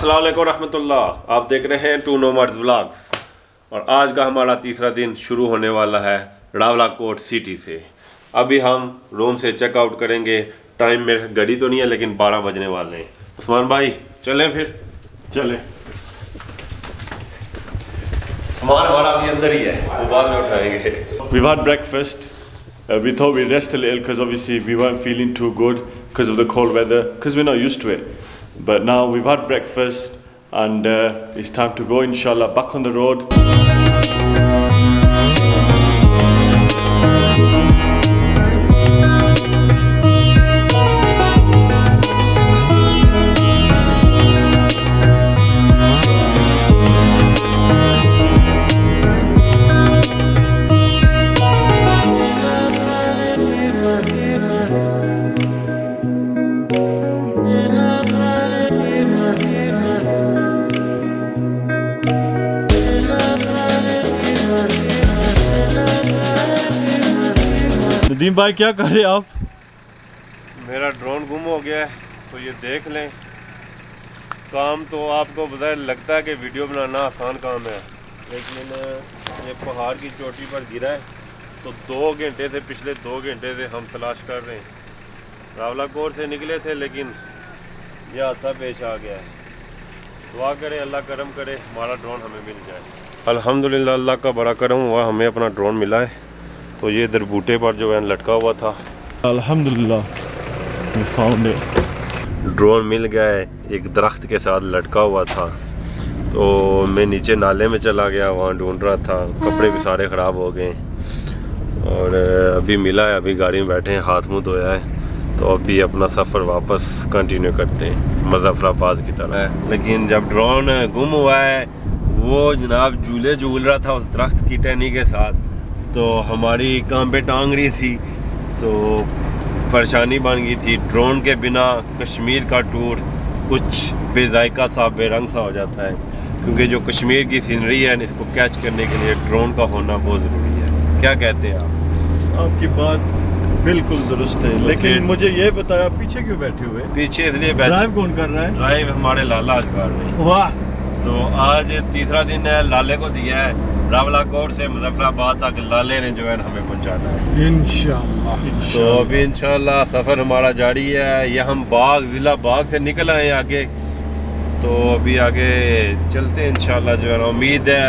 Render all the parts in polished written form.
अस्सलाम वालेकुम रहमतुल्लाह। आप देख रहे हैं टू नोमर्स व्लॉग्स और आज का हमारा तीसरा दिन शुरू होने वाला है रावलाकोट सिटी से। अभी हम रूम से चेकआउट करेंगे। टाइम में घड़ी तो नहीं है लेकिन 12 बजने वाले हैं। उस्मान भाई चलें फिर चलें। सामान हमारा अभी अंदर ही है, वो बाद में उठाएंगे। We've had breakfast. We thought we'd rest a little because obviously we weren't feeling too good because of the cold weather, because we're not used to it. But now we've had breakfast and it's time to go, inshallah, back on the road. Nadeem भाई क्या कर रहे हैं आप? मेरा drone गुम हो गया है तो ये देख लें। काम तो आपको बता लगता है कि वीडियो बनाना आसान काम है, लेकिन ये पहाड़ की चोटी पर गिरा है तो 2 घंटे से पिछले 2 घंटे से हम तलाश कर रहे हैं। रावलाकोट से निकले थे लेकिन यह हादसा पेश आ गया है। दुआ करें अल्लाह करम करे हमारा ड्रोन हमें मिल जाए। अल्हम्दुलिल्लाह अल्लाह का बड़ा करम हुआ, हमें अपना ड्रोन मिला है। तो ये इधर बूटे पर जो है लटका हुआ था। अल्हम्दुलिल्लाह ड्रोन मिल गया है, एक दरख्त के साथ लटका हुआ था। तो मैं नीचे नाले में चला गया, वहाँ ढूंढ रहा था, कपड़े भी सारे ख़राब हो गए और अभी मिला है। अभी गाड़ी में बैठे हैं, हाथ मुँह धोया है, तो अभी अपना सफ़र वापस कंटिन्यू करते हैं मुजफ्फराबाद की तरह। लेकिन जब ड्रोन गुम हुआ है वो जनाब झूले झूल रहा था उस दरख्त की टहनी के साथ, तो हमारी काम पे टांग रही थी तो परेशानी बन गई थी। ड्रोन के बिना कश्मीर का टूर कुछ बेजायका सा बेरंग सा हो जाता है, क्योंकि जो कश्मीर की सीनरी है इसको कैच करने के लिए ड्रोन का होना बहुत ज़रूरी है। क्या कहते हैं आप? आपकी बात बिल्कुल दुरुस्त है, लेकिन मुझे ये बताया पीछे क्यों बैठे हुए? पीछे इसलिए ड्राइव कौन कर रहा है? ड्राइव हमारे लाला आज कर रहे हैं। वाह! तो आज तीसरा दिन है, लाले को दिया है रावलाकोट से मुजफ्फराबाद तक लाले ने जो है हमें पहुंचाना है इंशाअल्लाह। तो अभी इंशाअल्लाह सफ़र हमारा जारी है। यह हम ज़िला बाग से निकल आए आगे, तो अभी आगे चलते हैं इंशाअल्लाह। जो है उम्मीद है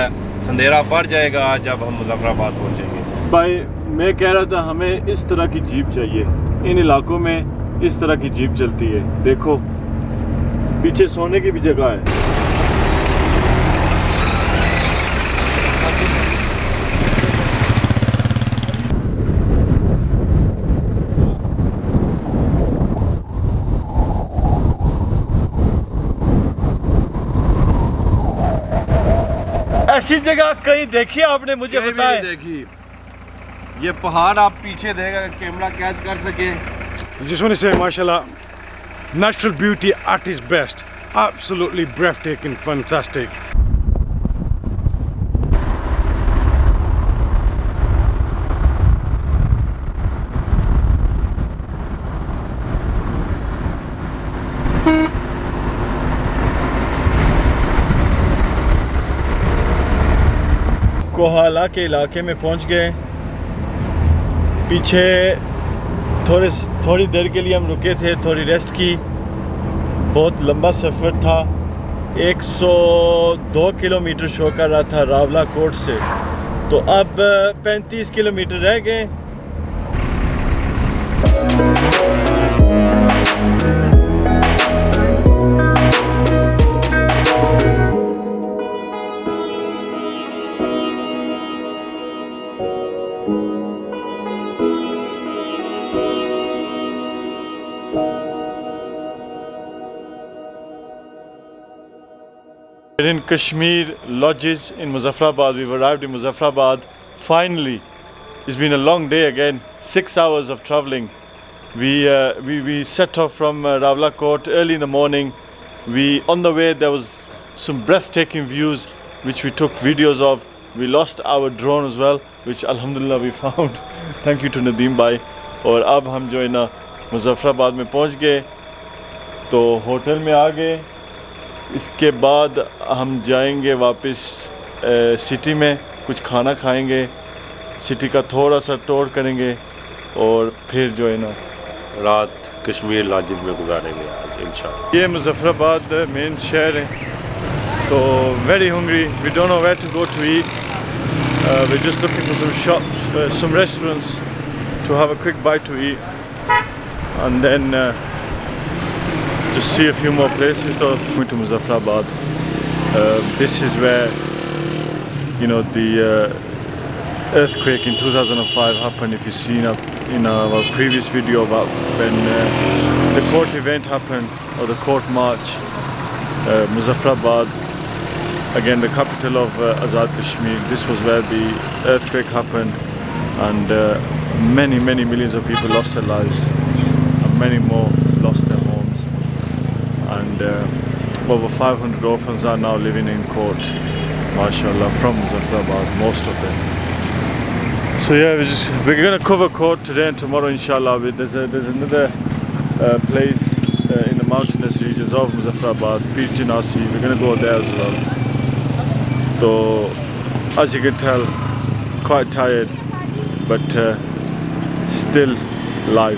अंधेरा पड़ जाएगा आज जब हम मुजफ्फराबाद पहुंचेंगे। भाई मैं कह रहा था हमें इस तरह की जीप चाहिए, इन इलाकों में इस तरह की जीप चलती है। देखो पीछे सोने की भी जगह है। ऐसी जगह कहीं देखी आपने? मुझे बताएं। देखी ये पहाड़ आप पीछे देगा कैमरा कैच कर सके। Just want to say, mashallah, natural beauty at its best. Absolutely breathtaking, fantastic. Kohala के इलाके में पहुंच गए। पीछे थोड़ी देर के लिए हम रुके थे, थोड़ी रेस्ट की। बहुत लंबा सफ़र था, 102 किलोमीटर शो कर रहा था रावलाकोट से, तो अब 35 किलोमीटर रह गए। We're in Kashmir lodges in Muzaffarabad. We've arrived in Muzaffarabad finally. It's been a long day again, 6 hours of traveling. We set off from Rawalakot early in the morning. On the way there was some breathtaking views which we took videos of. We lost our drone as well, which alhamdulillah we found. Thank you to Nadeem bhai. और अब हम जो है ना मुजफ्फराबाद में पहुंच गए, तो होटल में आ गए इसके बाद हम जाएंगे वापस सिटी में, कुछ खाना खाएंगे, सिटी का थोड़ा सा टूर करेंगे और फिर जो है ना रात कश्मीर लॉजेस में गुजारेंगे आज इंशाल्लाह। ये मुजफ्फराबाद मेन शहर है, तो very hungry, we don't know where to go to eat, we just looking for some shops, some restaurants to have a quick bite to eat and then just see a few more places. So going to Muzaffarabad, this is where, you know, the earthquake in 2005 happened. If you've seen in our previous video about when the court event happened, or the court march, Muzaffarabad, again the capital of Azad Kashmir, this was where the earthquake happened, and many millions of people lost their lives, and many more lost their homes. And over 500 orphans are now living in court, mashallah, from Muzaffarabad, most of them. So yeah, we're going to cover court today and tomorrow, inshallah. There's another place in the mountainous regions of Muzaffarabad, Pir Jinasi. We're going to go there as well. So as you can tell, quite tired, but still live.